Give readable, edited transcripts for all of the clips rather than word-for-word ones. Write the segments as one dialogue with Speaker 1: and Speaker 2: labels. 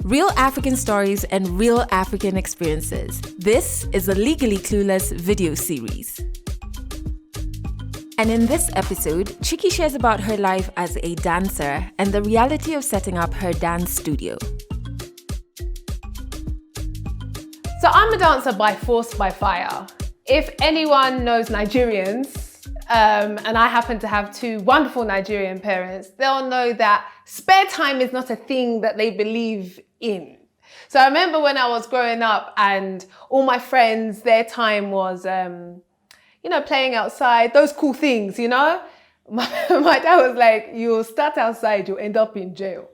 Speaker 1: Real African stories and real African experiences. This is the Legally Clueless video series. And in this episode, Chiki shares about her life as a dancer and the reality of setting up her dance studio.
Speaker 2: So I'm a dancer by force, by fire. If anyone knows Nigerians, and I happen to have two wonderful Nigerian parents, they'll know that spare time is not a thing that they believe in. So I remember when I was growing up and all my friends, their time was, playing outside, those cool things, My dad was like, you'll start outside, you'll end up in jail.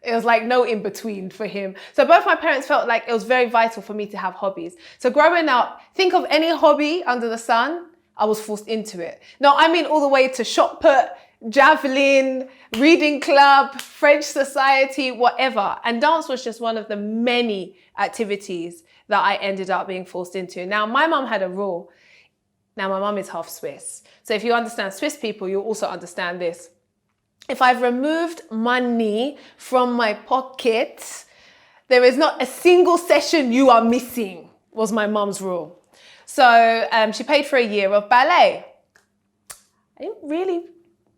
Speaker 2: It was like no in between for him. So both my parents felt like it was very vital for me to have hobbies. So growing up, think of any hobby under the sun, I was forced into it. No, I mean all the way to shot put, javelin, reading club, French society, whatever. And dance was just one of the many activities that I ended up being forced into. Now, my mum had a rule. Now, my mum is half Swiss. So if you understand Swiss people, you'll also understand this. If I've removed money from my pocket, there is not a single session you are missing, was my mum's rule. So she paid for a year of ballet. I didn't really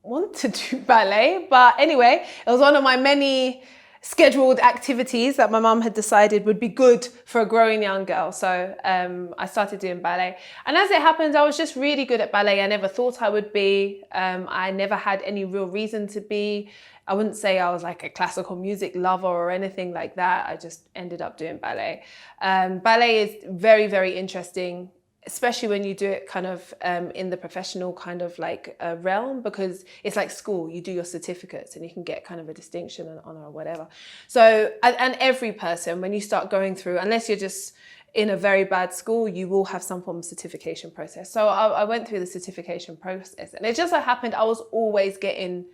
Speaker 2: want to do ballet, but anyway, it was one of my many scheduled activities that my mum had decided would be good for a growing young girl. So I started doing ballet. And as it happened, I was just really good at ballet. I never thought I would be. I never had any real reason to be. I wouldn't say I was like a classical music lover or anything like that. I just ended up doing ballet. Ballet is very, very interesting, especially when you do it kind of in the professional kind of like realm, because it's like school. You do your certificates and you can get kind of a distinction and honor or whatever. So, and every person, when you start going through, unless you're just in a very bad school, you will have some form of certification process. So I went through the certification process, and it just so happened I was always getting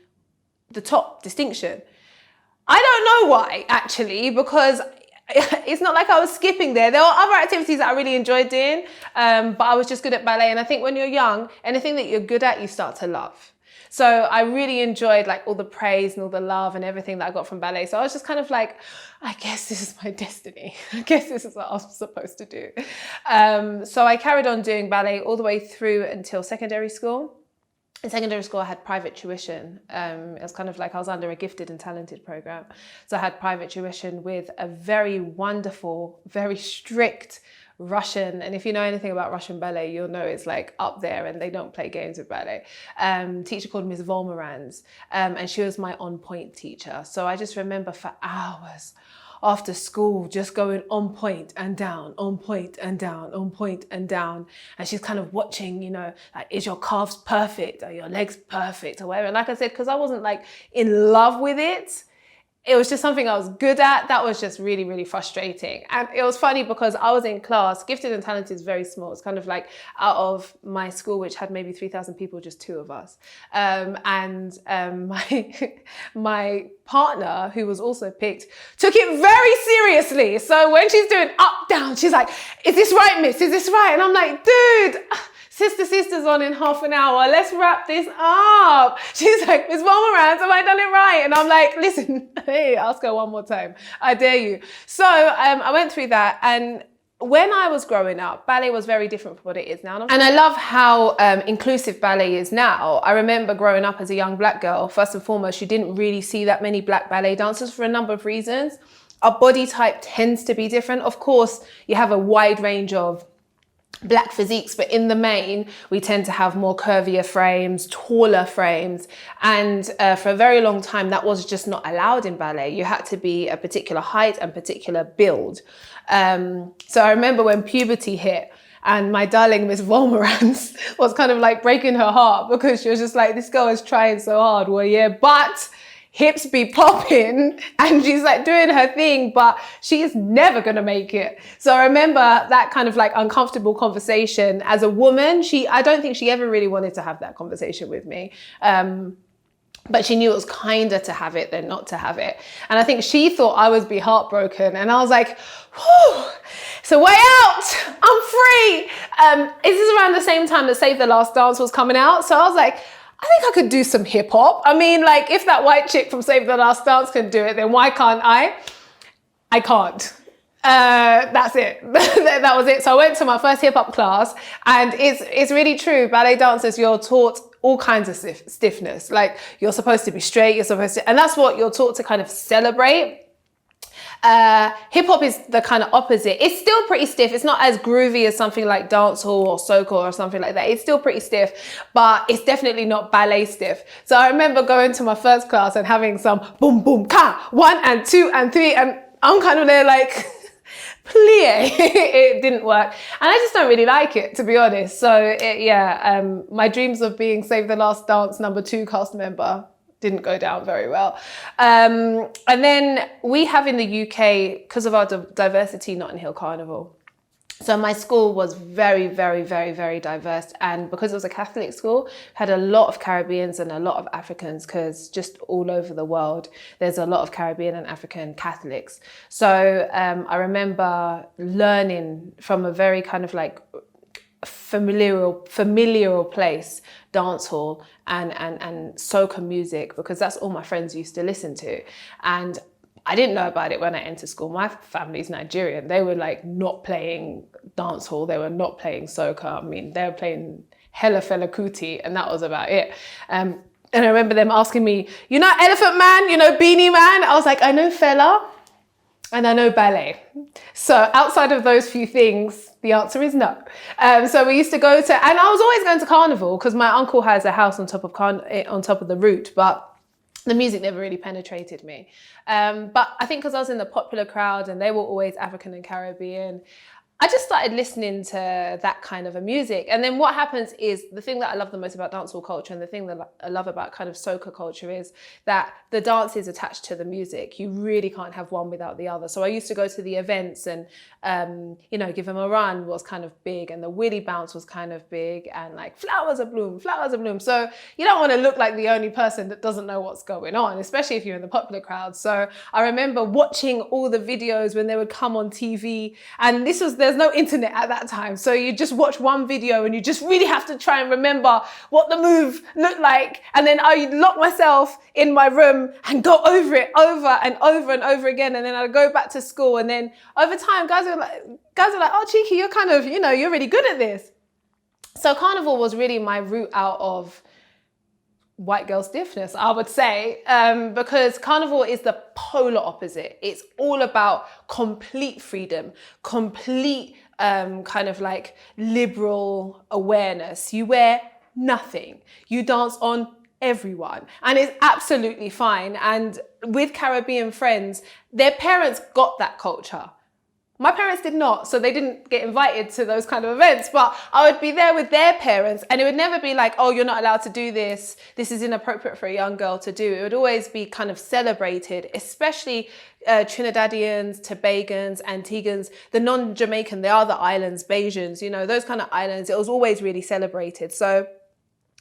Speaker 2: the top distinction. I don't know why, actually, because it's not like I was skipping there. There were other activities that I really enjoyed doing, but I was just good at ballet. And I think when you're young, anything that you're good at, you start to love. So I really enjoyed like all the praise and all the love and everything that I got from ballet. So I was just kind of like, I guess this is my destiny. I guess this is what I was supposed to do. So I carried on doing ballet all the way through until secondary school. In secondary school, I had private tuition. It was kind of like I was under a gifted and talented program. So I had private tuition with a very wonderful, very strict Russian. And if you know anything about Russian ballet, you'll know it's like up there and they don't play games with ballet. Teacher called Miss Volmerans. And she was my on point teacher. So I just remember for hours after school, just going on point and down, on point and down, on point and down. And she's kind of watching, like, is your calves perfect? Are your legs perfect or whatever? And like I said, because I wasn't like in love with it, it was just something I was good at. That was just really, really frustrating. And it was funny because I was in class. Gifted and talented is very small. It's kind of like out of my school, which had maybe 3,000 people, just two of us. My partner, who was also picked, took it very seriously. So when she's doing up, down, she's like, is this right, miss? Is this right? And I'm like, dude, Sister's on in half an hour. Let's wrap this up. She's like, Miss Volmerans, have I done it right? And I'm like, listen, hey, ask her one more time. I dare you. So I went through that. And when I was growing up, ballet was very different from what it is now. And I love how inclusive ballet is now. I remember growing up as a young black girl, first and foremost, you didn't really see that many black ballet dancers for a number of reasons. Our body type tends to be different. Of course, you have a wide range of black physiques, but in the main, we tend to have more curvier frames, taller frames. And for a very long time, that was just not allowed in ballet. You had to be a particular height and particular build. So I remember when puberty hit and my darling Miss Volmerans was kind of like breaking her heart because she was just like, this girl is trying so hard. Well, yeah, but hips be popping and she's like doing her thing, but she is never going to make it. So I remember that kind of like uncomfortable conversation as a woman. I don't think she ever really wanted to have that conversation with me. But she knew it was kinder to have it than not to have it. And I think she thought I would be heartbroken. And I was like, whew, it's a way out. I'm free. This is around the same time that Save the Last Dance was coming out. So I was like, I think I could do some hip hop. I mean, like if that white chick from Save the Last Dance can do it, then why can't I? I can't. That's it. That was it. So I went to my first hip hop class, and it's really true. Ballet dancers, you're taught all kinds of stiffness. Like, you're supposed to be straight, and that's what you're taught to kind of celebrate. Hip hop is the kind of opposite. It's still pretty stiff. It's not as groovy as something like dancehall or soca or something like that. It's still pretty stiff, but it's definitely not ballet stiff. So I remember going to my first class and having some boom, boom, ka, 1 and 2 and 3, and I'm kind of there like, plie. It didn't work. And I just don't really like it, to be honest. So my dreams of being Save the Last Dance #2 cast member didn't go down very well. And then we have in the UK, because of our diversity, Notting Hill Carnival. So my school was very, very, very, very diverse. And because it was a Catholic school, had a lot of Caribbeans and a lot of Africans, because just all over the world, there's a lot of Caribbean and African Catholics. So I remember learning from a very kind of like familiar place, dancehall and soca music, because that's all my friends used to listen to. And I didn't know about it when I entered school. My family's Nigerian. They were like not playing dancehall. They were not playing soca. I mean, they were playing Hella Fela Kuti, and that was about it. And I remember them asking me, you know Elephant Man, you know Beanie Man? I was like, I know Fela and I know ballet. So outside of those few things, the answer is no. So we used to go to, and I was always going to carnival because my uncle has a house on top of the route, but the music never really penetrated me. But I think because I was in the popular crowd and they were always African and Caribbean, I just started listening to that kind of a music. And then what happens is, the thing that I love the most about dancehall culture, and the thing that I love about kind of soca culture, is that the dance is attached to the music. You really can't have one without the other. So I used to go to the events and, Give 'Em a Run was kind of big, and the Willy Bounce was kind of big, and like Flowers of Bloom. So you don't want to look like the only person that doesn't know what's going on, especially if you're in the popular crowd. So I remember watching all the videos when they would come on TV, and there's no internet at that time. So you just watch one video and you just really have to try and remember what the move looked like. And then I'd lock myself in my room and go over it over and over and over again. And then I'd go back to school. And then over time, guys are like, oh, Chiki, you're kind of, you're really good at this. So carnival was really my route out of white girl stiffness, I would say, because carnival is the polar opposite. It's all about complete freedom, complete kind of like liberal awareness. You wear nothing. You dance on everyone, and it's absolutely fine. And with Caribbean friends, their parents got that culture. My parents did not, so they didn't get invited to those kind of events, but I would be there with their parents, and it would never be like, oh, you're not allowed to do this. This is inappropriate for a young girl to do. It would always be kind of celebrated, especially Trinidadians, Tobagans, Antiguans, the non-Jamaican, the other islands, Bajans, those kind of islands. It was always really celebrated. So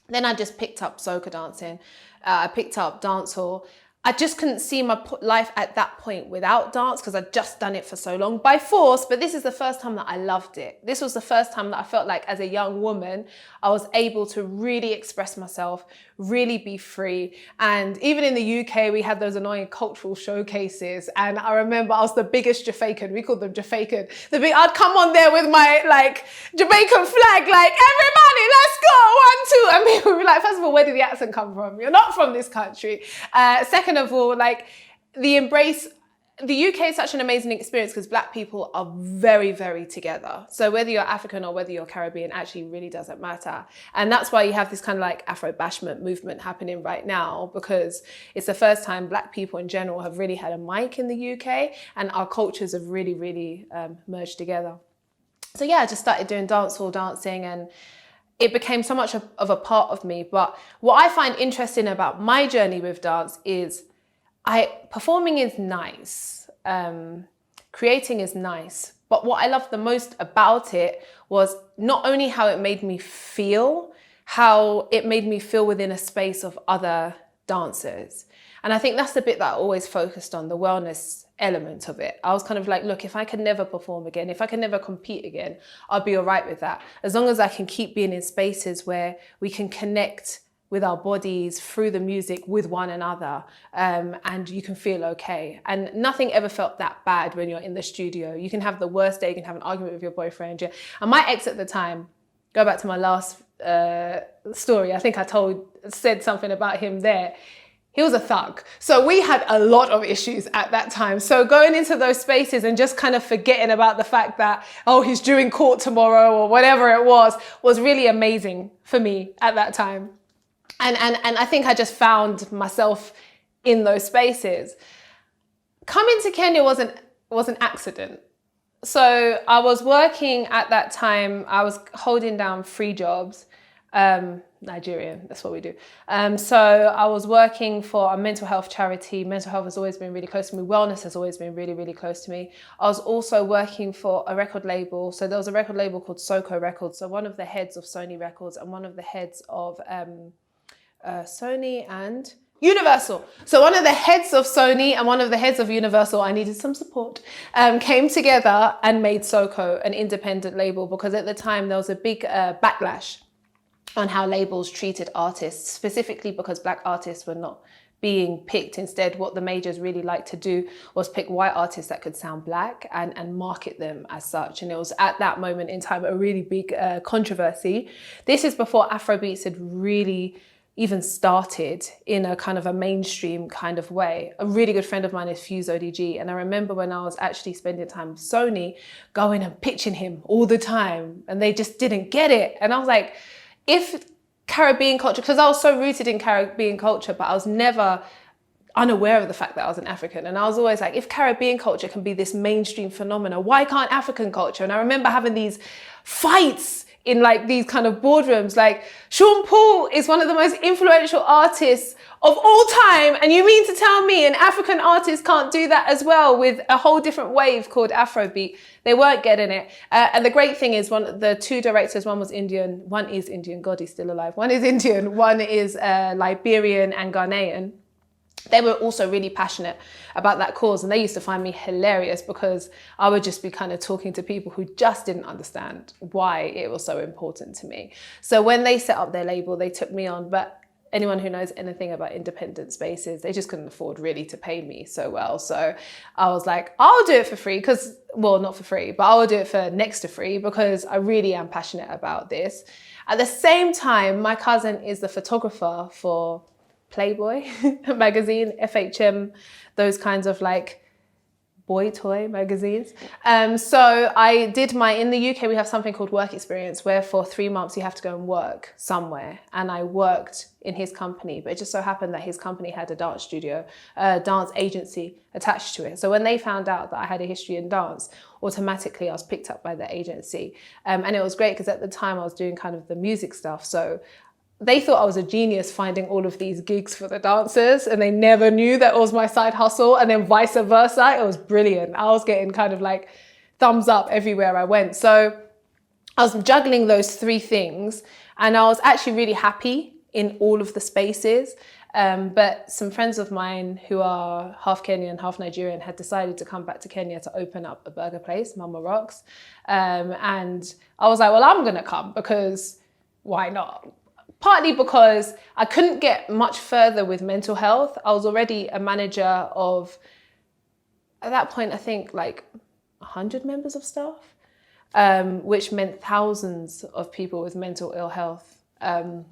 Speaker 2: then I just picked up soca dancing. I picked up dancehall. I just couldn't see my life at that point without dance, because I'd just done it for so long by force. But this is the first time that I loved it. This was the first time that I felt like, as a young woman, I was able to really express myself, really be free. And even in the UK, we had those annoying cultural showcases. And I remember I was the biggest Jamaican. We called them Jamaican. I'd come on there with my Jamaican flag, everybody, let's go, 1, 2. And people would be like, first of all, where did the accent come from? You're not from this country. Second of all, the embrace. The UK is such an amazing experience because Black people are very, very together. So whether you're African or whether you're Caribbean actually really doesn't matter. And that's why you have this kind of Afro bashment movement happening right now, because it's the first time Black people in general have really had a mic in the UK, and our cultures have really, really merged together. So yeah, I just started doing dancehall dancing, and it became so much of a part of me. But what I find interesting about my journey with dance is performing is nice, creating is nice, but what I loved the most about it was not only how it made me feel, how it made me feel within a space of other dancers. And I think that's the bit that I always focused on, the wellness element of it. I was kind of like, look, if I could never perform again, if I could never compete again, I'll be all right with that. As long as I can keep being in spaces where we can connect with our bodies, through the music, with one another, and you can feel okay. And nothing ever felt that bad when you're in the studio. You can have the worst day, you can have an argument with your boyfriend. Yeah. And my ex at the time, go back to my last story, I think I said something about him there. He was a thug. So we had a lot of issues at that time. So going into those spaces and just kind of forgetting about the fact that, oh, he's due in court tomorrow or whatever it was really amazing for me at that time. And I think I just found myself in those spaces. Coming to Kenya was an accident. So I was working at that time, I was holding down 3 jobs. Nigerian, that's what we do. So I was working for a mental health charity. Mental health has always been really close to me. Wellness has always been really, really close to me. I was also working for a record label. So there was a record label called Soko Records. So one of the heads of Sony Records and one of the heads of Sony and Universal. So one of the heads of Sony and one of the heads of Universal, I needed some support, came together and made Soko an independent label, because at the time there was a big backlash on how labels treated artists, specifically because Black artists were not being picked. Instead, what the majors really liked to do was pick white artists that could sound Black and market them as such. And it was at that moment in time a really big controversy. This is before Afrobeats had really even started in a kind of a mainstream kind of way. A really good friend of mine is Fuse ODG. And I remember when I was actually spending time with Sony, going and pitching him all the time, and they just didn't get it. And I was like, if Caribbean culture, because I was so rooted in Caribbean culture, but I was never unaware of the fact that I was an African. And I was always like, if Caribbean culture can be this mainstream phenomena, why can't African culture? And I remember having these fights in like these kind of boardrooms, like Sean Paul is one of the most influential artists of all time. And you mean to tell me an African artist can't do that as well, with a whole different wave called Afrobeat? They weren't getting it. And the great thing is the 2 directors, one is Indian, God, he's still alive. One is Indian, one is Liberian and Ghanaian. They were also really passionate about that cause, and they used to find me hilarious because I would just be kind of talking to people who just didn't understand why it was so important to me. So when they set up their label, they took me on, but anyone who knows anything about independent spaces, they just couldn't afford really to pay me so well. So I was like, I'll do it for free, not for free, but I will do it for next to free, because I really am passionate about this. At the same time, my cousin is the photographer for Playboy magazine, FHM, those kinds of like boy toy magazines. So I did in the UK, we have something called work experience, where for 3 months you have to go and work somewhere. And I worked in his company, but it just so happened that his company had a dance studio, a dance agency attached to it. So when they found out that I had a history in dance, automatically I was picked up by the agency. And it was great because at the time I was doing kind of the music stuff. So they thought I was a genius finding all of these gigs for the dancers, and they never knew that it was my side hustle, and then vice versa. It was brilliant. I was getting kind of like thumbs up everywhere I went. So I was juggling those 3 things, and I was actually really happy in all of the spaces. But some friends of mine who are half Kenyan, half Nigerian had decided to come back to Kenya to open up a burger place, Mama Rocks. And I was like, well, I'm gonna come, because why not? Partly because I couldn't get much further with mental health. I was already a manager of, at that point, I think like 100 members of staff, which meant thousands of people with mental ill health. So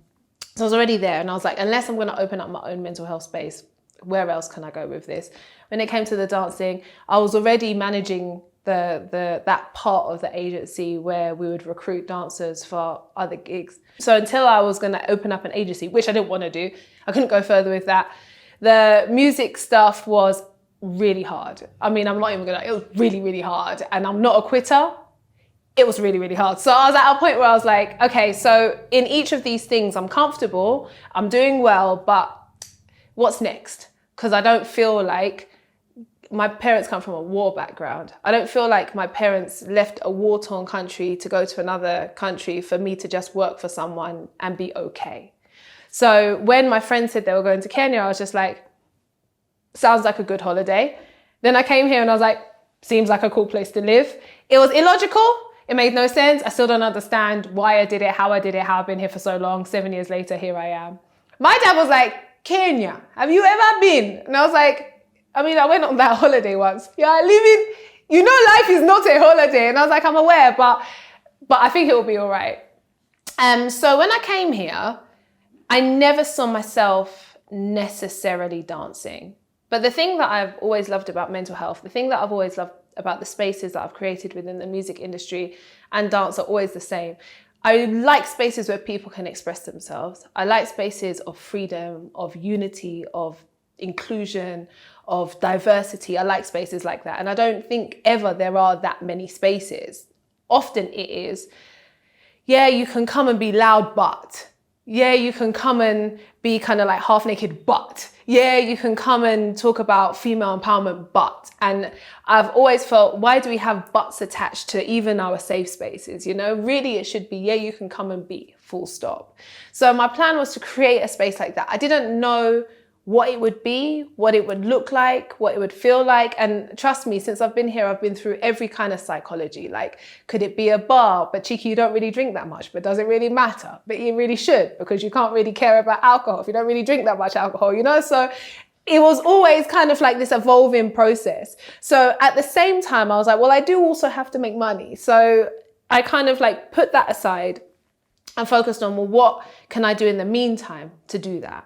Speaker 2: I was already there, and I was like, unless I'm going to open up my own mental health space, where else can I go with this? When it came to the dancing, I was already managing that part of the agency where we would recruit dancers for other gigs. So until I was going to open up an agency, which I didn't want to do, I couldn't go further with that. The music stuff was really hard. I mean, I'm not even gonna, it was really, really hard. And I'm not a quitter. It was really, really hard. So I was at a point where I was like, okay, so in each of these things, I'm comfortable, I'm doing well, but what's next? Because I don't feel like, my parents come from a war background. I don't feel like my parents left a war-torn country to go to another country for me to just work for someone and be okay. So when my friends said they were going to Kenya, I was just like, sounds like a good holiday. Then I came here and I was like, seems like a cool place to live. It was illogical. It made no sense. I still don't understand why I did it, how I've been here for so long. 7 years later, here I am. My dad was like, Kenya, have you ever been? And I was like, I mean, I went on that holiday once. Yeah, living, you know, life is not a holiday. And I was like, I'm aware, but I think it will be all right. So when I came here, I never saw myself necessarily dancing. But the thing that I've always loved about mental health, the thing that I've always loved about the spaces that I've created within the music industry and dance are always the same. I like spaces where people can express themselves. I like spaces of freedom, of unity, of inclusion, of diversity. I like spaces like that. And I don't think ever there are that many spaces. Often it is, yeah, you can come and be loud, but yeah, you can come and be kind of like half naked, but yeah, you can come and talk about female empowerment, but. And I've always felt, why do we have buts attached to even our safe spaces? You know, really it should be, yeah, you can come and be, full stop. So my plan was to create a space like that. I didn't know what it would be, what it would look like, what it would feel like. And trust me, since I've been here, I've been through every kind of psychology. Like, could it be a bar? But Chiki, you don't really drink that much, but does it really matter? But you really should, because you can't really care about alcohol if you don't really drink that much alcohol, you know? So it was always kind of like this evolving process. So at the same time, I was like, well, I do also have to make money. So I kind of like put that aside and focused on, well, what can I do in the meantime to do that?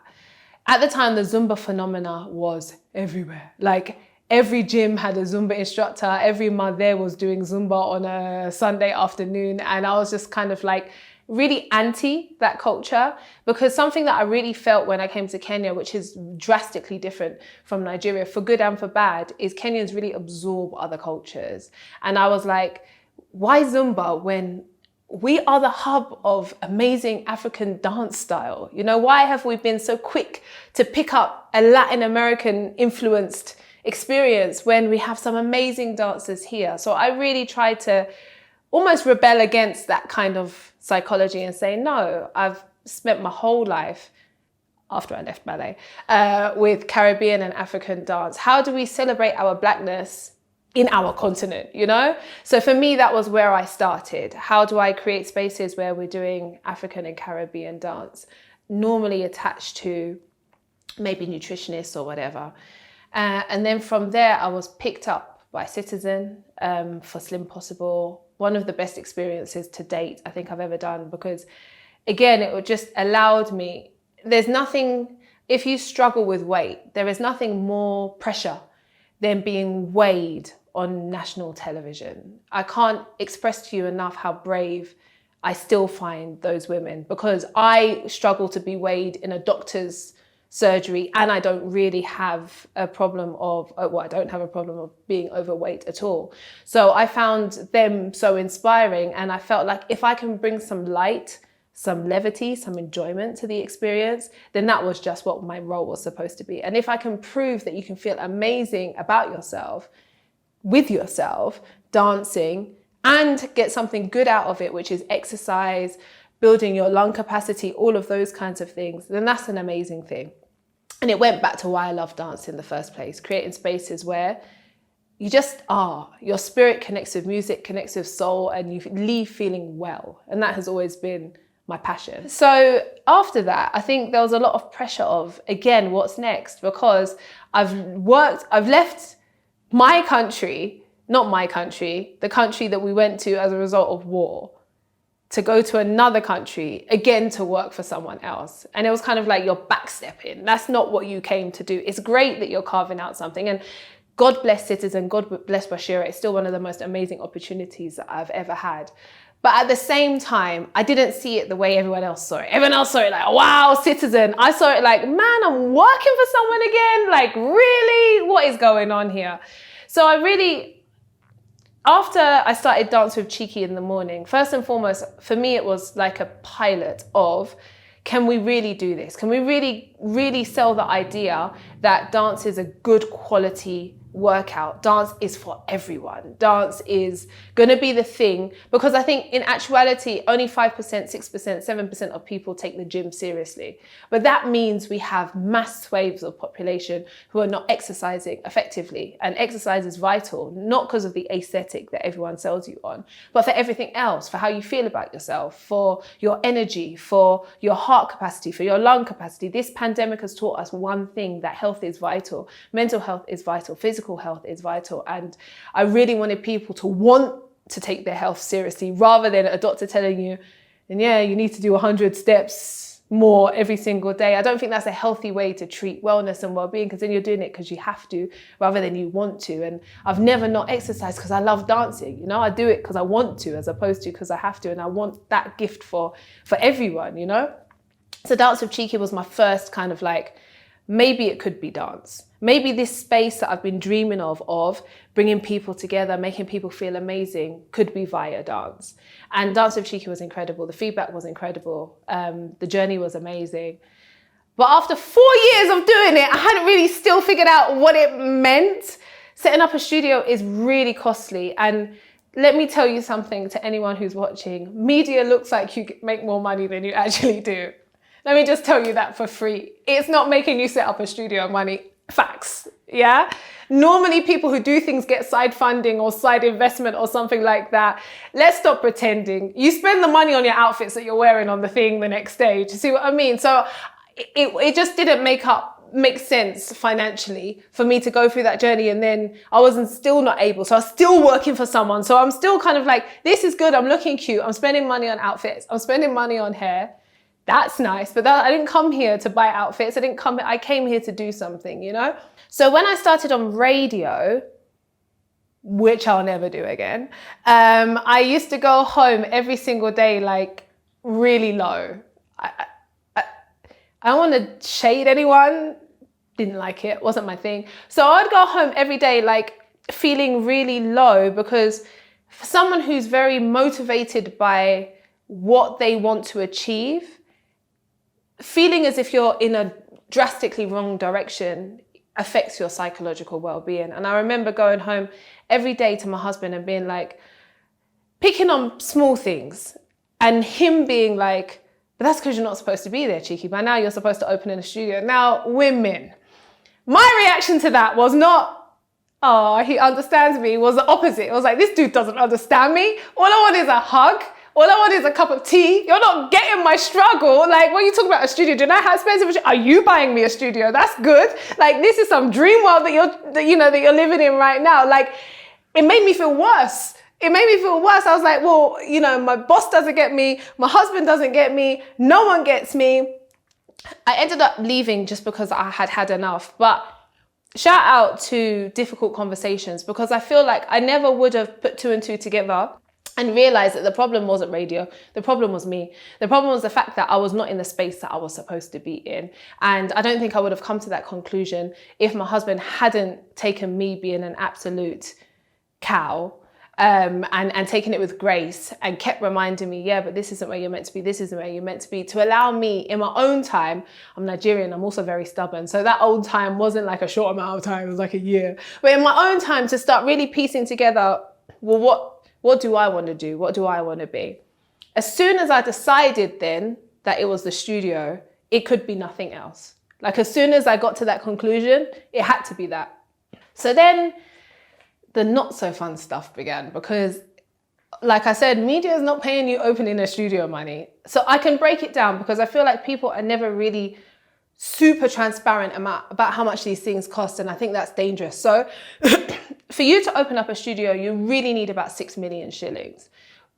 Speaker 2: At the time, the Zumba phenomena was everywhere. Like every gym had a Zumba instructor. Every mother was doing Zumba on a Sunday afternoon. And I was just kind of like really anti that culture, because something that I really felt when I came to Kenya, which is drastically different from Nigeria, for good and for bad, is Kenyans really absorb other cultures. And I was like, why Zumba when we are the hub of amazing African dance style? You know, why have we been so quick to pick up a Latin American influenced experience when we have some amazing dancers here? So I really tried to almost rebel against that kind of psychology and say, no, I've spent my whole life after I left ballet with Caribbean and African dance. How do we celebrate our Blackness in our continent, you know? So for me, that was where I started. How do I create spaces where we're doing African and Caribbean dance, normally attached to maybe nutritionists or whatever. And then from there, I was picked up by Citizen for Slim Possible. One of the best experiences to date I think I've ever done, because again, it just allowed me, there's nothing, if you struggle with weight, there is nothing more pressure than being weighed on national television. I can't express to you enough how brave I still find those women, because I struggle to be weighed in a doctor's surgery, and I don't really have a problem of, well, I don't have a problem of being overweight at all. So I found them so inspiring, and I felt like if I can bring some light, some levity, some enjoyment to the experience, then that was just what my role was supposed to be. And if I can prove that you can feel amazing about yourself, with yourself, dancing, and get something good out of it, which is exercise, building your lung capacity, all of those kinds of things, then that's an amazing thing. And it went back to why I love dance in the first place, creating spaces where you just are, your spirit connects with music, connects with soul, and you leave feeling well. And that has always been my passion. So after that, I think there was a lot of pressure of, again, what's next? Because I've left my country, not my country, the country that we went to as a result of war, to go to another country, again, to work for someone else. And it was kind of like you're backstepping. That's not what you came to do. It's great that you're carving out something. And God bless Citizen, God bless Bashira. It's still one of the most amazing opportunities that I've ever had. But at the same time, I didn't see it the way everyone else saw it. Everyone else saw it like, wow, Citizen. I saw it like, man, I'm working for someone again. Like, really? What is going on here? So I really, after I started Dance with Chiki in the morning, first and foremost, for me, it was like a pilot of, can we really do this? Can we really, really sell the idea that dance is a good quality workout. Dance is for everyone. Dance is going to be the thing, because I think in actuality, only 5%, 6%, 7% of people take the gym seriously. But that means we have mass swathes of population who are not exercising effectively. And exercise is vital, not because of the aesthetic that everyone sells you on, but for everything else, for how you feel about yourself, for your energy, for your heart capacity, for your lung capacity. This pandemic has taught us one thing, that health is vital. Mental health is vital. Physical health is vital. And I really wanted people to want to take their health seriously, rather than a doctor telling you, and yeah, you need to do 100 steps more every single day. I don't think that's a healthy way to treat wellness and well-being, because then you're doing it because you have to rather than you want to. And I've never not exercised because I love dancing. You know, I do it because I want to, as opposed to because I have to. And I want that gift for everyone, you know? So Dance with Chiki was my first kind of like, maybe it could be dance. Maybe this space that I've been dreaming of bringing people together, making people feel amazing, could be via dance. And Dance with Chiki was incredible. The feedback was incredible. The journey was amazing. But after 4 years of doing it, I hadn't really still figured out what it meant. Setting up a studio is really costly. And let me tell you something to anyone who's watching. Media looks like you make more money than you actually do. Let me just tell you that for free. It's not making you set up a studio money. Facts, yeah? Normally people who do things get side funding or side investment or something like that. Let's stop pretending. You spend the money on your outfits that you're wearing on the thing the next day. Do you see what I mean? So it just didn't make sense financially for me to go through that journey, and then I wasn't still not able. So I was still working for someone. So I'm still kind of like, this is good. I'm looking cute. I'm spending money on outfits. I'm spending money on hair. That's nice, but I didn't come here to buy outfits. I came here to do something, you know? So when I started on radio, which I'll never do again, I used to go home every single day, like really low. I don't want to shade anyone. Didn't like it, wasn't my thing. So I'd go home every day, like feeling really low, because for someone who's very motivated by what they want to achieve, feeling as if you're in a drastically wrong direction affects your psychological well-being. And I remember going home every day to my husband and being like, picking on small things, and him being like, but that's because you're not supposed to be there, Chiki. By now you're supposed to open in a studio. Now, women. My reaction to that was not, oh, he understands me, was the opposite. It was like, this dude doesn't understand me. All I want is a hug. All I want is a cup of tea. You're not getting my struggle. Like, when you talk about a studio, do you know how expensive? Are you buying me a studio? That's good. Like, this is some dream world that you're living in right now. Like, it made me feel worse. I was like, well, you know, my boss doesn't get me. My husband doesn't get me. No one gets me. I ended up leaving just because I had had enough. But shout out to Difficult Conversations, because I feel like I never would have put two and two together and realized that the problem wasn't radio. The problem was me. The problem was the fact that I was not in the space that I was supposed to be in. And I don't think I would have come to that conclusion if my husband hadn't taken me being an absolute cow and taken it with grace and kept reminding me, yeah, but this isn't where you're meant to be. This isn't where you're meant to be. To allow me in my own time, I'm Nigerian, I'm also very stubborn. So that old time wasn't like a short amount of time, it was like a year. But in my own time, to start really piecing together, well, what do I want to do? What do I want to be? As soon as I decided then that it was the studio, it could be nothing else. Like, as soon as I got to that conclusion, it had to be that. So then the not so fun stuff began, because like I said, media is not paying you opening a studio money. So I can break it down, because I feel like people are never really super transparent about how much these things cost. And I think that's dangerous. So for you to open up a studio, you really need about 6 million shillings,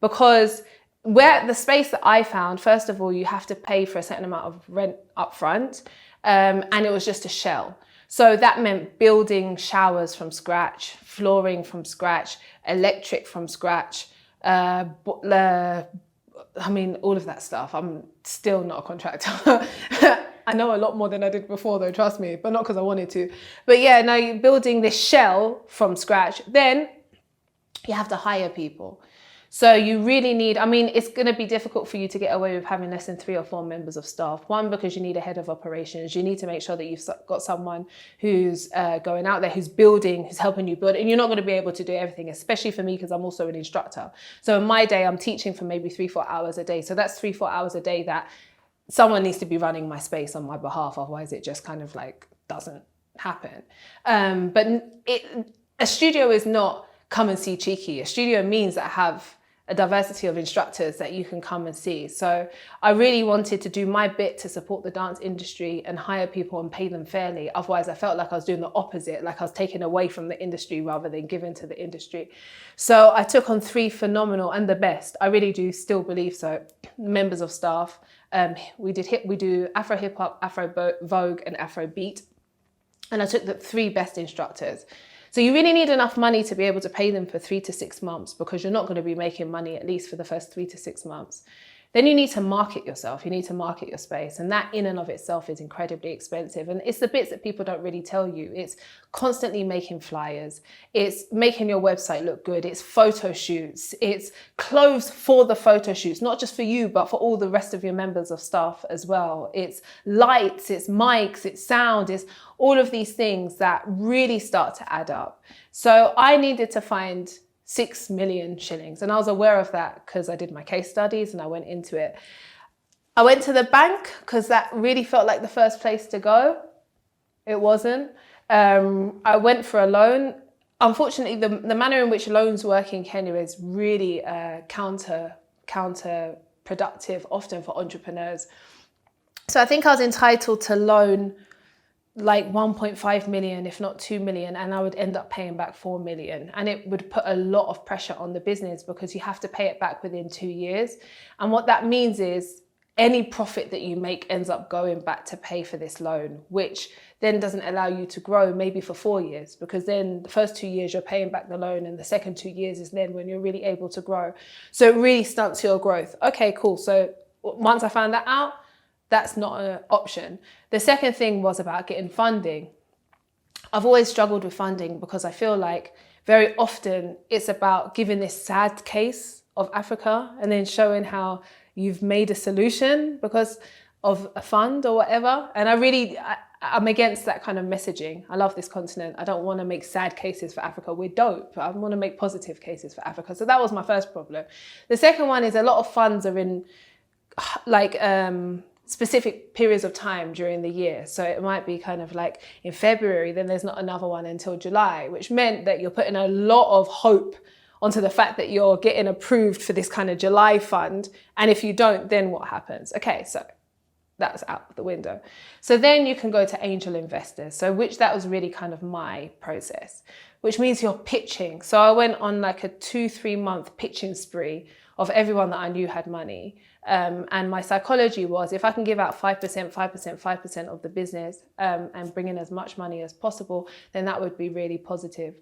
Speaker 2: because where the space that I found, first of all, you have to pay for a certain amount of rent up front. And it was just a shell. So that meant building showers from scratch, flooring from scratch, electric from scratch, all of that stuff. I'm still not a contractor. I know a lot more than I did before though, trust me, but not because I wanted to. But yeah, no, you're building this shell from scratch. Then you have to hire people. So you really need, I mean, it's going to be difficult for you to get away with having less than 3 or 4 members of staff. One, because you need a head of operations. You need to make sure that you've got someone who's going out there, who's building, who's helping you build. And you're not going to be able to do everything, especially for me, because I'm also an instructor. So in my day, I'm teaching for maybe 3-4 hours a day. So that's 3-4 hours a day that someone needs to be running my space on my behalf. Otherwise, it just kind of like doesn't happen. A studio is not come and see Chiki. A studio means that I have a diversity of instructors that you can come and see. So I really wanted to do my bit to support the dance industry and hire people and pay them fairly. Otherwise, I felt like I was doing the opposite, like I was taking away from the industry rather than giving to the industry. So I took on 3 phenomenal and the best, I really do still believe so, members of staff. We do Afro hip hop, Afro Vogue and Afro beat. And I took the 3 best instructors. So you really need enough money to be able to pay them for 3 to 6 months, because you're not going to be making money at least for the first 3 to 6 months. Then you need to market yourself. You need to market your space. And that in and of itself is incredibly expensive. And it's the bits that people don't really tell you. It's constantly making flyers. It's making your website look good. It's photo shoots. It's clothes for the photo shoots, not just for you, but for all the rest of your members of staff as well. It's lights, it's mics, it's sound, it's all of these things that really start to add up. So I needed to find 6 million shillings. And I was aware of that because I did my case studies and I went into it. I went to the bank because that really felt like the first place to go. It wasn't. I went for a loan. Unfortunately, the manner in which loans work in Kenya is really counterproductive, often for entrepreneurs. So I think I was entitled to loan like 1.5 million, if not 2 million, and I would end up paying back 4 million. And it would put a lot of pressure on the business because you have to pay it back within 2 years. And what that means is any profit that you make ends up going back to pay for this loan, which then doesn't allow you to grow maybe for 4 years, because then the first 2 years you're paying back the loan and the second 2 years is then when you're really able to grow. So it really stunts your growth. Okay, cool. So once I found that out, that's not an option. The second thing was about getting funding. I've always struggled with funding because I feel like very often it's about giving this sad case of Africa and then showing how you've made a solution because of a fund or whatever. And I'm against that kind of messaging. I love this continent. I don't want to make sad cases for Africa. We're dope. I want to make positive cases for Africa. So that was my first problem. The second one is a lot of funds are in like specific periods of time during the year. So it might be kind of like in February, then there's not another one until July, which meant that you're putting a lot of hope onto the fact that you're getting approved for this kind of July fund. And if you don't, then what happens? Okay, so that's out the window. So then you can go to angel investors. So that was really kind of my process, which means you're pitching. So I went on like a 2-3 month pitching spree of everyone that I knew had money. And my psychology was, if I can give out 5% of the business and bring in as much money as possible, then that would be really positive.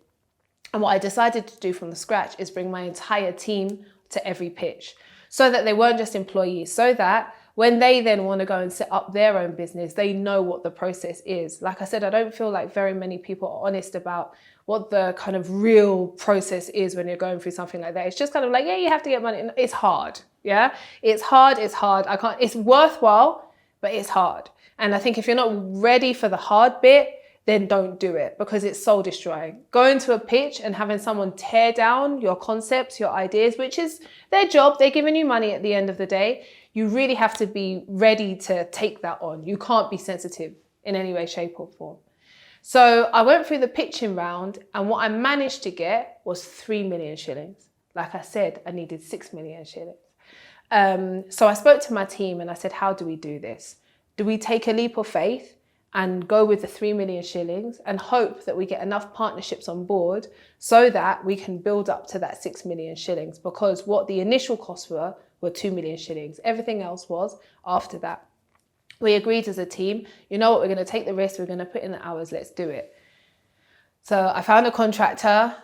Speaker 2: And what I decided to do from the scratch is bring my entire team to every pitch so that they weren't just employees, so that when they then want to go and set up their own business, they know what the process is. Like I said, I don't feel like very many people are honest about what the kind of real process is when you're going through something like that. It's just kind of like, yeah, you have to get money. It's hard. Yeah, it's hard. It's worthwhile, but it's hard. And I think if you're not ready for the hard bit, then don't do it, because it's soul destroying. Going to a pitch and having someone tear down your concepts, your ideas, which is their job. They're giving you money at the end of the day. You really have to be ready to take that on. You can't be sensitive in any way, shape or form. So I went through the pitching round, and what I managed to get was 3 million shillings. Like I said, I needed 6 million shillings. So I spoke to my team and I said, how do we do this? Do we take a leap of faith and go with the 3 million shillings and hope that we get enough partnerships on board so that we can build up to that 6 million shillings? Because what the initial costs were 2 million shillings. Everything else was after that. We agreed as a team, you know what, we're going to take the risk, we're going to put in the hours, let's do it. So I found a contractor,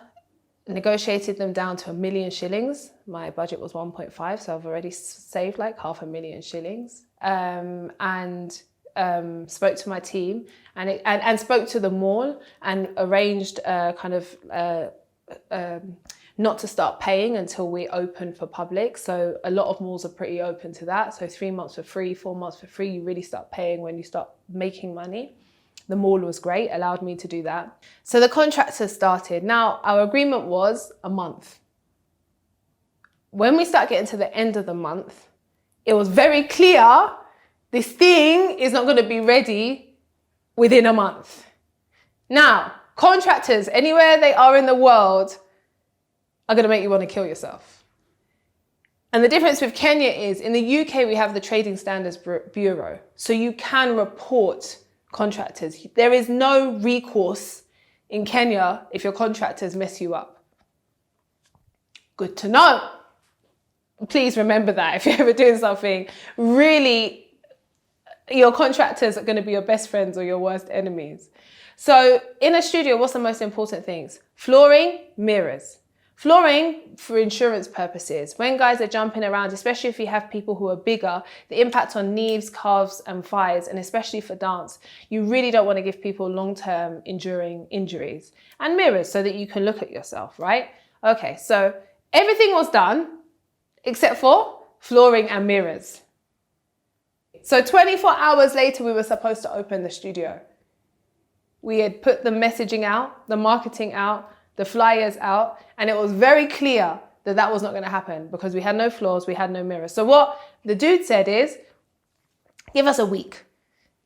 Speaker 2: negotiated them down to 1 million shillings. My budget was 1.5, so I've already saved like 500,000 shillings. Spoke to my team and spoke to them all and arranged not to start paying until we open for public. So a lot of malls are pretty open to that. So 3 months for free, 4 months for free. You really start paying when you start making money. The mall was great, allowed me to do that. So the contractors started. Now, our agreement was a month. When we start getting to the end of the month, it was very clear this thing is not going to be ready within a month. Now, contractors, anywhere they are in the world, are going to make you want to kill yourself. And the difference with Kenya is, in the UK, we have the Trading Standards Bureau. So you can report contractors. There is no recourse in Kenya if your contractors mess you up. Good to know. Please remember that if you're ever doing something, really, your contractors are going to be your best friends or your worst enemies. So in a studio, what's the most important things? Flooring, mirrors. Flooring for insurance purposes. When guys are jumping around, especially if you have people who are bigger, the impact on knees, calves and thighs, and especially for dance, you really don't want to give people long-term enduring injuries. And mirrors so that you can look at yourself, right? Okay, so everything was done except for flooring and mirrors. So 24 hours later, we were supposed to open the studio. We had put the messaging out, the marketing out, the flyers out, and it was very clear that that was not going to happen because we had no floors, we had no mirrors. So what the dude said is, give us a week,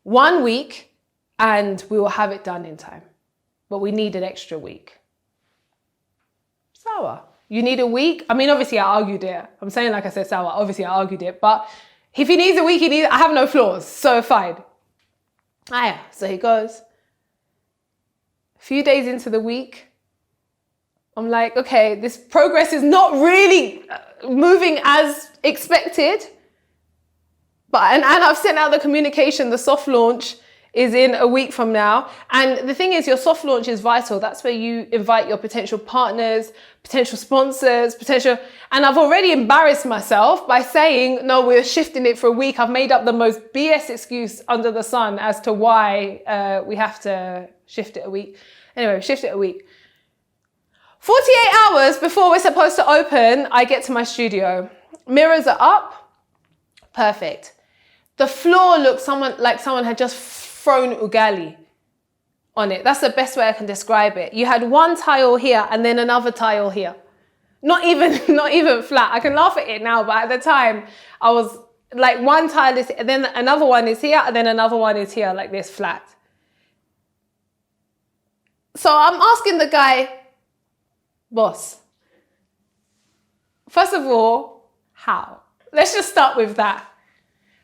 Speaker 2: 1 week, and we will have it done in time. But we need an extra week. Sour. You need a week? I mean, obviously I argued it. I'm saying like I said sour, obviously I argued it, but if he needs a week, I have no floors, so fine. So he goes. A few days into the week, I'm like, okay, this progress is not really moving as expected. And I've sent out the communication, the soft launch is in a week from now. And the thing is, your soft launch is vital. That's where you invite your potential partners, potential sponsors, and I've already embarrassed myself by saying, no, we're shifting it for a week. I've made up the most BS excuse under the sun as to why we have to shift it a week. Anyway, shift it a week. 48 hours before we're supposed to open, I get to my studio. Mirrors are up. Perfect. The floor looks like someone had just thrown ugali on it. That's the best way I can describe it. You had one tile here and then another tile here. Not even flat. I can laugh at it now, but at the time I was like, one tile is, and then another one is here, and then another one is here, like this, flat. So I'm asking the guy, boss, first of all, how? Let's just start with that.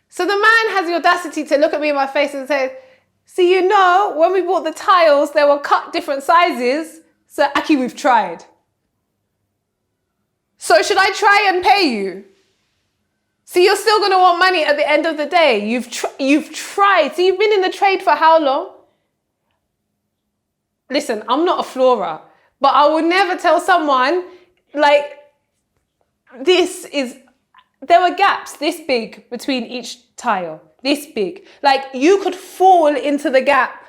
Speaker 2: So the man has the audacity to look at me in my face and say, see, you know, when we bought the tiles, they were cut different sizes. So Aki, we've tried. So should I try and pay you? See, you're still going to want money at the end of the day. You've tried. So you've been in the trade for how long? Listen, I'm not a floorer, but I would never tell someone like there were gaps this big between each tile, this big. Like you could fall into the gap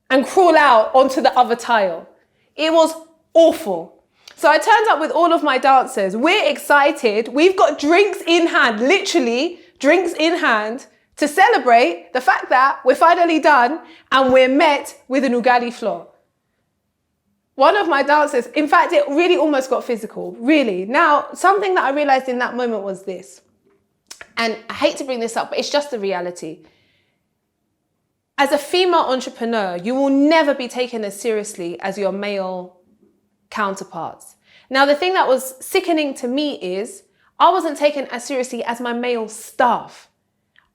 Speaker 2: and crawl out onto the other tile. It was awful. So I turned up with all of my dancers. We're excited. We've got drinks in hand, literally drinks in hand, to celebrate the fact that we're finally done and we're met with an Ugali floor. One of my dancers, in fact, it really almost got physical, really. Now, something that I realized in that moment was this, and I hate to bring this up, but it's just the reality. As a female entrepreneur, you will never be taken as seriously as your male counterparts. Now, the thing that was sickening to me is I wasn't taken as seriously as my male staff.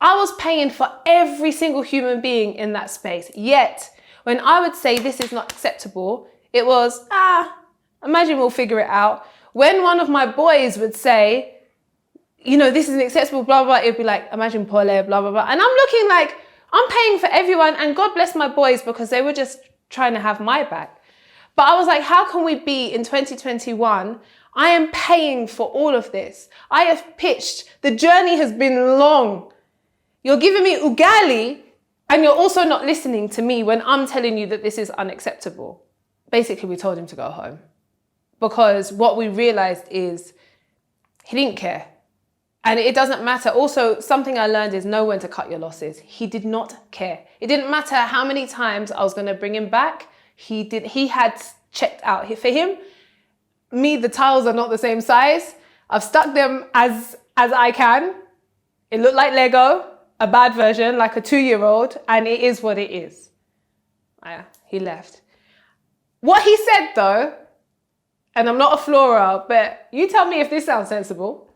Speaker 2: I was paying for every single human being in that space. Yet, when I would say this is not acceptable, it was, imagine we'll figure it out. When one of my boys would say, you know, this isn't acceptable, blah, blah, it'd be like, imagine Pole, blah, blah, blah. And I'm looking like, I'm paying for everyone, and God bless my boys because they were just trying to have my back. But I was like, how can we be in 2021? I am paying for all of this. I have pitched. The journey has been long. You're giving me Ugali, and you're also not listening to me when I'm telling you that this is unacceptable. Basically, we told him to go home. because what we realized is he didn't care. And it doesn't matter. Also, something I learned is know when to cut your losses. He did not care. It didn't matter how many times I was going to bring him back. He had checked out. For him, the tiles are not the same size. I've stuck them as I can. It looked like Lego, a bad version, like a 2-year-old, and it is what it is. He left. What he said though, and I'm not a florer, but you tell me if this sounds sensible.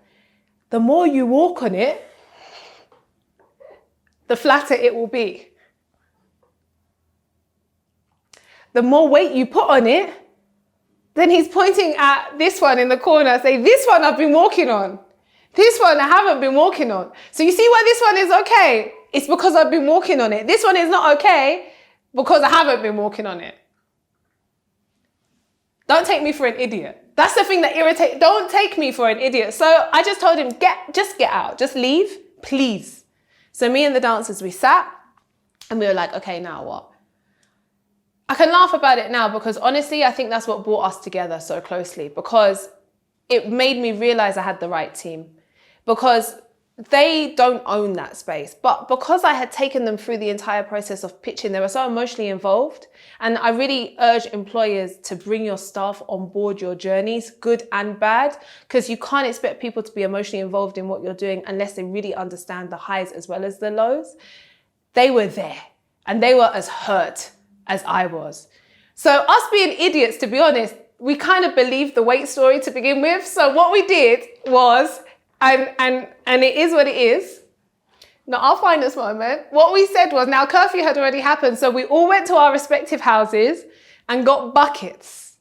Speaker 2: The more you walk on it, the flatter it will be. The more weight you put on it, then he's pointing at this one in the corner, saying, this one I've been walking on. This one I haven't been walking on. So you see why this one is okay? It's because I've been walking on it. This one is not okay because I haven't been walking on it. Don't take me for an idiot. That's the thing that irritates. Don't take me for an idiot. So I just told him, just get out. Just leave, please. So me and the dancers, we sat and we were like, okay, now what? I can laugh about it now because honestly, I think that's what brought us together so closely, because it made me realize I had the right team, because they don't own that space. But because I had taken them through the entire process of pitching, they were so emotionally involved. And I really urge employers to bring your staff on board your journeys, good and bad, because you can't expect people to be emotionally involved in what you're doing unless they really understand the highs as well as the lows. They were there and they were as hurt as I was. So us being idiots, to be honest, we kind of believed the weight story to begin with. So what we did was, and it is what it is. Now, I'll find this moment. What we said was, now curfew had already happened, so we all went to our respective houses and got buckets.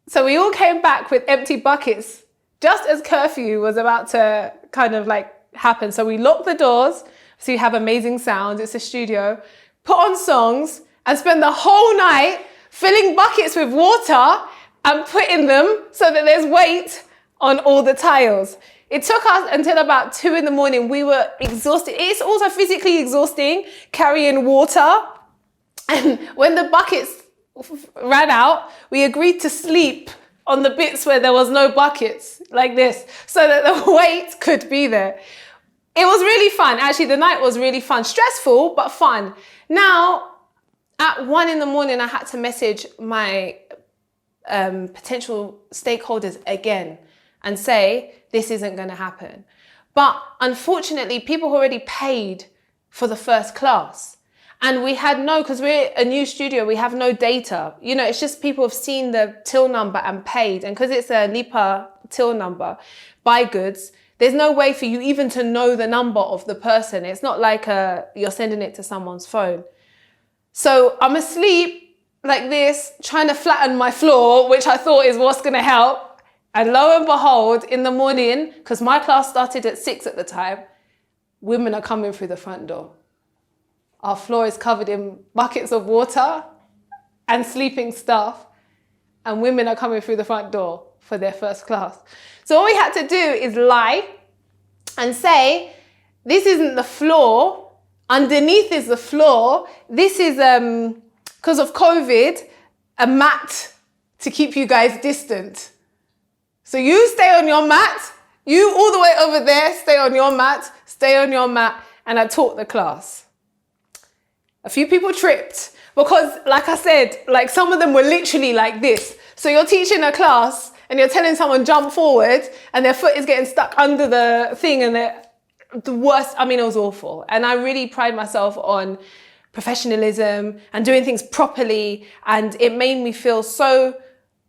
Speaker 2: So we all came back with empty buckets just as curfew was about to kind of like happen. So we locked the doors, so you have amazing sound. It's a studio. Put on songs and spend the whole night filling buckets with water and putting them so that there's weight on all the tiles. It took us until about 2 a.m. We were exhausted. It's also physically exhausting carrying water. And when the buckets ran out, we agreed to sleep on the bits where there was no buckets, like this, so that the weight could be there. It was really fun. Actually, the night was really fun. Stressful, but fun. Now, at 1 a.m, I had to message my potential stakeholders again and say, this isn't going to happen. But unfortunately, people already paid for the first class. And we had because we're a new studio, we have no data. You know, it's just people have seen the till number and paid. And because it's a LIPA till number, buy goods, there's no way for you even to know the number of the person. It's not like you're sending it to someone's phone. So I'm asleep like this, trying to flatten my floor, which I thought is what's going to help. And lo and behold, in the morning, because my class started at 6 at the time, women are coming through the front door. Our floor is covered in buckets of water and sleeping staff, and women are coming through the front door for their first class. So all we had to do is lie and say, this isn't the floor, underneath is the floor. This is, because of COVID, a mat to keep you guys distant. So you stay on your mat, you all the way over there, stay on your mat, and I taught the class. A few people tripped because, like I said, like some of them were literally like this. So you're teaching a class and you're telling someone jump forward and their foot is getting stuck under the thing, and the worst, I mean, it was awful. And I really pride myself on professionalism and doing things properly. And it made me feel so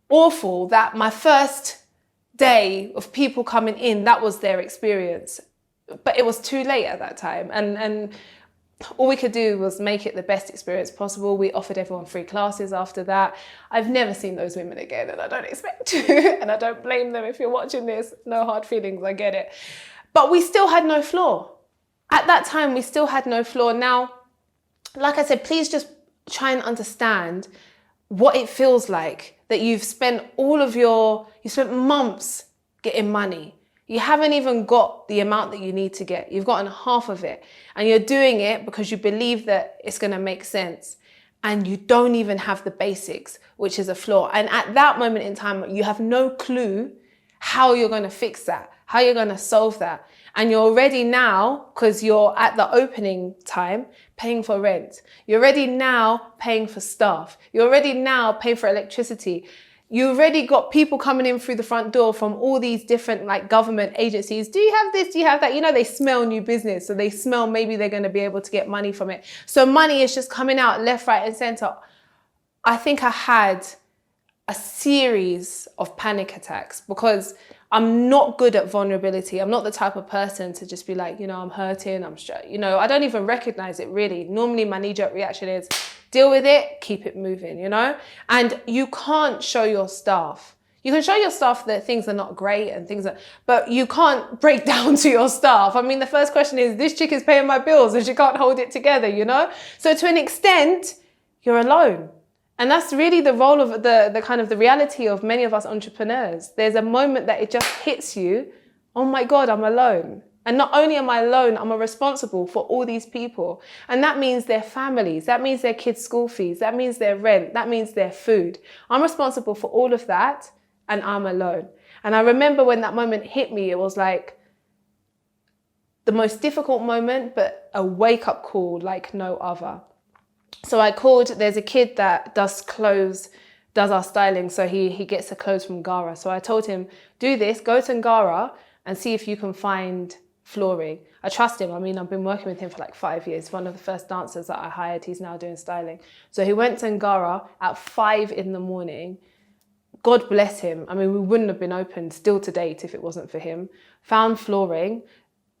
Speaker 2: awful that my first day of people coming in, that was their experience. But it was too late at that time. And all we could do was make it the best experience possible. We offered everyone free classes after that. I've never seen those women again, and I don't expect to. And I don't blame them if you're watching this. No hard feelings, I get it. But we still had no floor. At that time, we still had no floor. Now, like I said, please just try and understand what it feels like that you've spent you spent months getting money. You haven't even got the amount that you need to get. You've gotten half of it, and you're doing it because you believe that it's going to make sense. and you don't even have the basics, which is a flaw. And at that moment in time, you have no clue how you're going to fix that, how you're going to solve that. And you're already now, because you're at the opening time, paying for rent. You're already now paying for staff. You're already now paying for electricity. You already got people coming in through the front door from all these different like government agencies. Do you have this? Do you have that? You know, they smell new business. So they smell maybe they're going to be able to get money from it. So money is just coming out left, right and center. I think I had a series of panic attacks because I'm not good at vulnerability. I'm not the type of person to just be like, you know, I'm hurting, I don't even recognize it really. Normally my knee-jerk reaction is deal with it, keep it moving, you know? And you can't show your staff. You can show your staff that things are not great and but you can't break down to your staff. I mean, the first question is, this chick is paying my bills and she can't hold it together, you know? So to an extent, you're alone. And that's really the role of the kind of the reality of many of us entrepreneurs. There's a moment that it just hits you, oh my God, I'm alone. And not only am I alone, I'm responsible for all these people. And that means their families, that means their kids' school fees, that means their rent, that means their food. I'm responsible for all of that and I'm alone. And I remember when that moment hit me, it was like the most difficult moment, but a wake-up call like no other. So I called, there's a kid that does our styling. So he gets the clothes from Gara. So I told him, do this, go to Ngara and see if you can find flooring. I trust him. I mean, I've been working with him for like 5 years. One of the first dancers that I hired, he's now doing styling. So he went to Ngara at 5 a.m. God bless him. I mean, we wouldn't have been open still to date if it wasn't for him. Found flooring.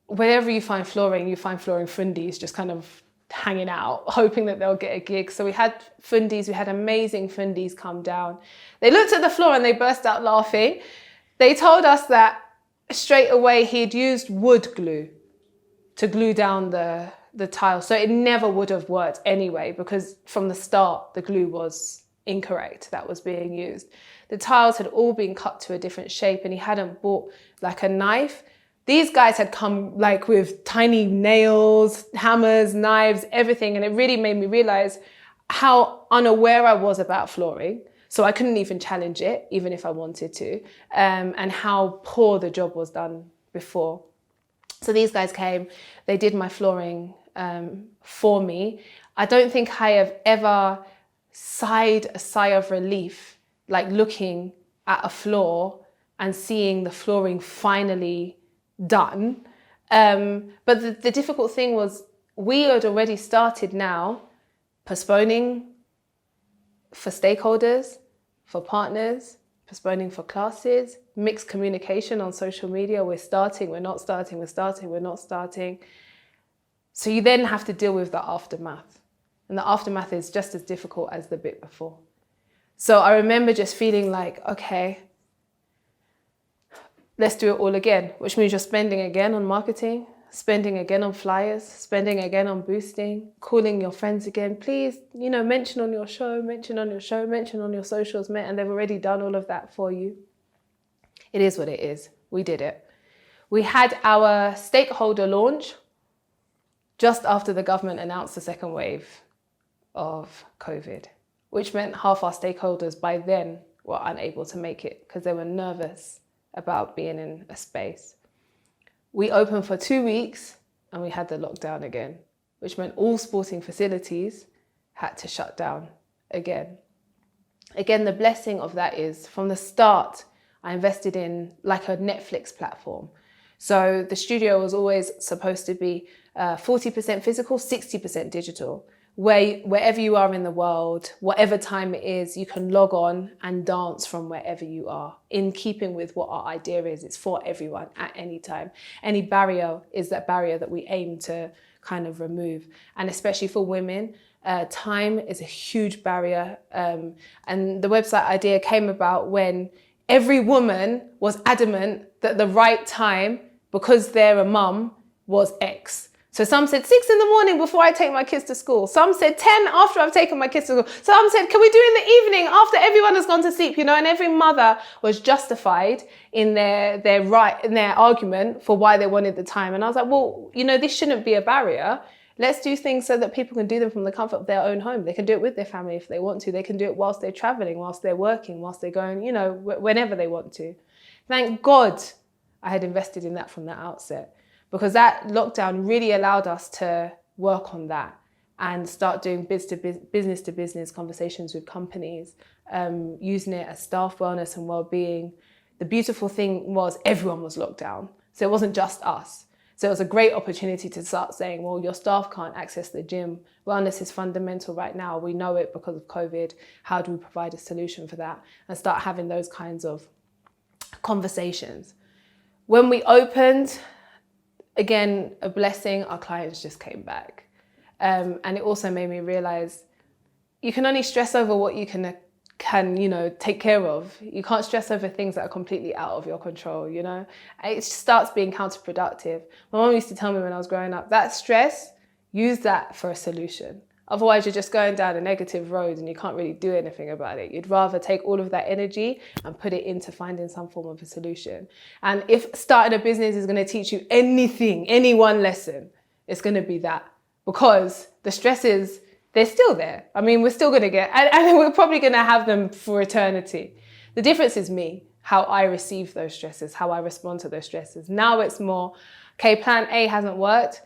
Speaker 2: Wherever you find flooring fundis, just kind of hanging out, hoping that they'll get a gig. So we had fundis, we had amazing fundis come down. They looked at the floor and they burst out laughing. They told us that straight away he'd used wood glue to glue down the tile. So it never would have worked anyway, because from the start, the glue was incorrect that was being used. The tiles had all been cut to a different shape and he hadn't bought like a knife. These guys had come like with tiny nails, hammers, knives, everything. And it really made me realize how unaware I was about flooring. So I couldn't even challenge it, even if I wanted to, and how poor the job was done before. So these guys came, they did my flooring for me. I don't think I have ever sighed a sigh of relief, like looking at a floor and seeing the flooring finally done. But the difficult thing was we had already started now postponing for stakeholders, for partners, postponing for classes, mixed communication on social media. We're starting, we're not starting, we're starting, we're not starting. So you then have to deal with the aftermath. And the aftermath is just as difficult as the bit before. So I remember just feeling like, okay, let's do it all again, which means you're spending again on marketing, spending again on flyers, spending again on boosting, calling your friends again. Please, mention on your show, mention on your show, mention on your socials, and they've already done all of that for you. It is what it is. We did it. We had our stakeholder launch just after the government announced the second wave of COVID, which meant half our stakeholders by then were unable to make it because they were nervous about being in a space. We opened for 2 weeks and we had the lockdown again, which meant all sporting facilities had to shut down again. Again, the blessing of that is from the start, I invested in like a Netflix platform. So the studio was always supposed to be 40% physical, 60% digital. Wherever you are in the world, whatever time it is, you can log on and dance from wherever you are, in keeping with what our idea is. It's for everyone at any time. Any barrier is that barrier that we aim to kind of remove. And especially for women, time is a huge barrier. And the website idea came about when every woman was adamant that the right time, because they're a mum, was X. So some said 6 a.m. before I take my kids to school. Some said 10 after I've taken my kids to school. Some said, can we do in the evening after everyone has gone to sleep? And every mother was justified in their argument for why they wanted the time. And I was like, well, this shouldn't be a barrier. Let's do things so that people can do them from the comfort of their own home. They can do it with their family if they want to. They can do it whilst they're traveling, whilst they're working, whilst they're going, whenever they want to. Thank God I had invested in that from the outset, because that lockdown really allowed us to work on that and start doing business to business conversations with companies, using it as staff wellness and well-being. The beautiful thing was everyone was locked down. So it wasn't just us. So it was a great opportunity to start saying, well, your staff can't access the gym. Wellness is fundamental right now. We know it because of COVID. How do we provide a solution for that? And start having those kinds of conversations. When we opened, again, a blessing, our clients just came back. And it also made me realize you can only stress over what you can take care of. You can't stress over things that are completely out of your control, It starts being counterproductive. My mom used to tell me when I was growing up, that stress, use that for a solution. Otherwise, you're just going down a negative road and you can't really do anything about it. You'd rather take all of that energy and put it into finding some form of a solution. And if starting a business is going to teach you anything, any one lesson, it's going to be that. Because the stresses, they're still there. I mean, we're still going to get, and we're probably going to have them for eternity. The difference is me, how I receive those stresses, how I respond to those stresses. Now it's more, okay, plan A hasn't worked.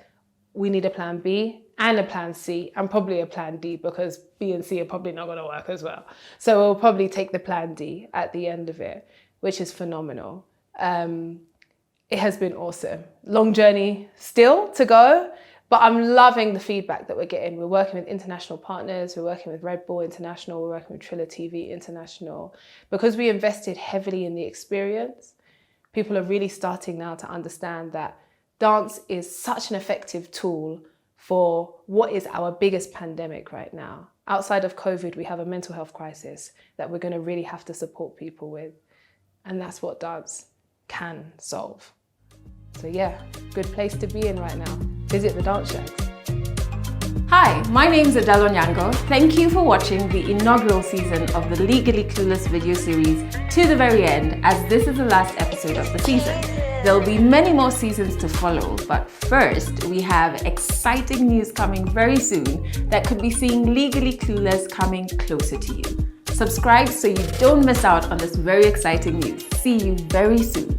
Speaker 2: We need a plan B and a plan C and probably a plan D, because B and C are probably not going to work as well. So we'll probably take the plan D at the end of it, which is phenomenal. It has been awesome. Long journey still to go. But I'm loving the feedback that we're getting. We're working with international partners. We're working with Red Bull International. We're working with Triller TV International. Because we invested heavily in the experience, people are really starting now to understand that dance is such an effective tool for what is our biggest pandemic right now. Outside of COVID, we have a mental health crisis that we're going to really have to support people with. And that's what dance can solve. So yeah, good place to be in right now. Visit the Dance Shags.
Speaker 1: Hi, my name's Adele Onyango. Thank you for watching the inaugural season of the Legally Clueless video series to the very end, as this is the last episode of the season. There'll be many more seasons to follow, but first we have exciting news coming very soon that could be seeing Legally Clueless coming closer to you. Subscribe so you don't miss out on this very exciting news. See you very soon.